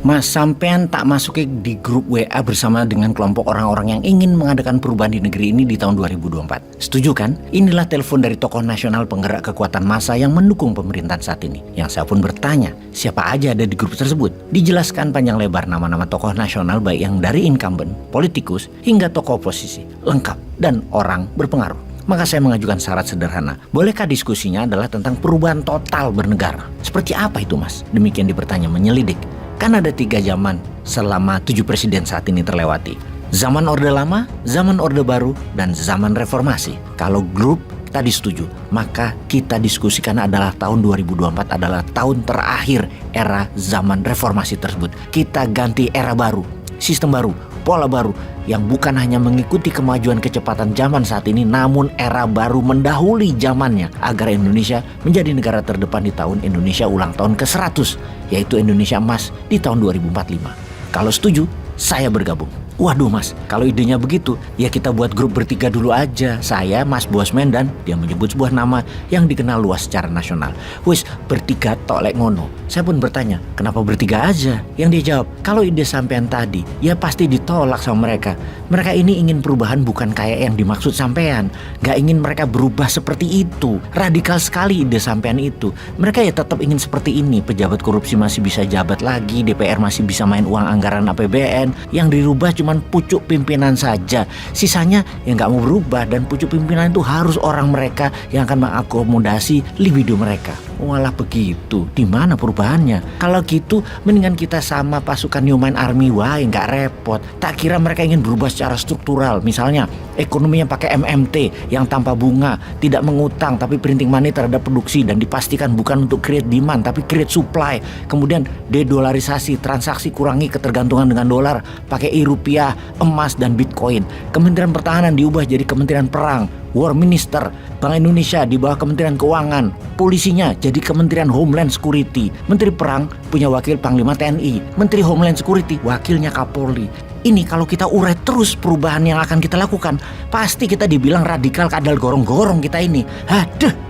Mas, sampean tak masuki di grup WA bersama dengan kelompok orang-orang yang ingin mengadakan perubahan di negeri ini di tahun 2024. Setuju kan? Inilah telepon dari tokoh nasional penggerak kekuatan massa yang mendukung pemerintahan saat ini. Yang saya pun bertanya, siapa aja ada di grup tersebut? Dijelaskan panjang lebar nama-nama tokoh nasional baik yang dari incumbent, politikus, hingga tokoh oposisi. Lengkap dan orang berpengaruh. Maka saya mengajukan syarat sederhana. Bolehkah diskusinya adalah tentang perubahan total bernegara? Seperti apa itu, Mas? Demikian dipertanya menyelidik. Kan ada 3 zaman selama 7 presiden saat ini terlewati. Zaman Orde Lama, zaman Orde Baru, dan zaman Reformasi. Kalau grup tadi setuju, maka kita diskusikan adalah tahun 2024 adalah tahun terakhir era zaman reformasi tersebut. Kita ganti era baru, sistem baru, pola baru yang bukan hanya mengikuti kemajuan kecepatan zaman saat ini, namun era baru mendahului zamannya agar Indonesia menjadi negara terdepan di tahun Indonesia ulang tahun ke-100, yaitu Indonesia Emas di tahun 2045. Kalau setuju, saya bergabung. Waduh Mas, kalau idenya begitu, ya kita buat grup bertiga dulu aja. Saya, Mas Bosman, dan dia menyebut sebuah nama yang dikenal luas secara nasional. Wis, bertiga tok lek ngono. Saya pun bertanya, kenapa bertiga aja? Yang dia jawab, kalau ide sampean tadi, ya pasti ditolak sama mereka. Mereka ini ingin perubahan bukan kayak yang dimaksud sampean. Gak ingin mereka berubah seperti itu. Radikal sekali ide sampean itu. Mereka ya tetap ingin seperti ini. Pejabat korupsi masih bisa jabat lagi, DPR masih bisa main uang anggaran APBN. Yang dirubah cuman pucuk pimpinan saja. Sisanya yang gak mau berubah, dan pucuk pimpinan itu harus orang mereka yang akan mengakomodasi libido mereka. Walah begitu, di mana perubahannya? Kalau gitu, mendingan kita sama pasukan Newman Army, wah nggak repot. Tak kira mereka ingin berubah secara struktural. Misalnya, ekonominya pakai MMT yang tanpa bunga, tidak mengutang tapi printing money terhadap produksi dan dipastikan bukan untuk create demand tapi create supply. Kemudian dedolarisasi, transaksi kurangi ketergantungan dengan dolar, pakai rupiah, emas dan Bitcoin. Kementerian Pertahanan diubah jadi Kementerian Perang. War Minister, Bank Indonesia di bawah Kementerian Keuangan, polisinya jadi Kementerian Homeland Security, Menteri Perang punya wakil Panglima TNI, Menteri Homeland Security wakilnya Kapolri. Ini kalau kita urai terus perubahan yang akan kita lakukan, pasti kita dibilang radikal kadal gorong-gorong kita ini. Haduh.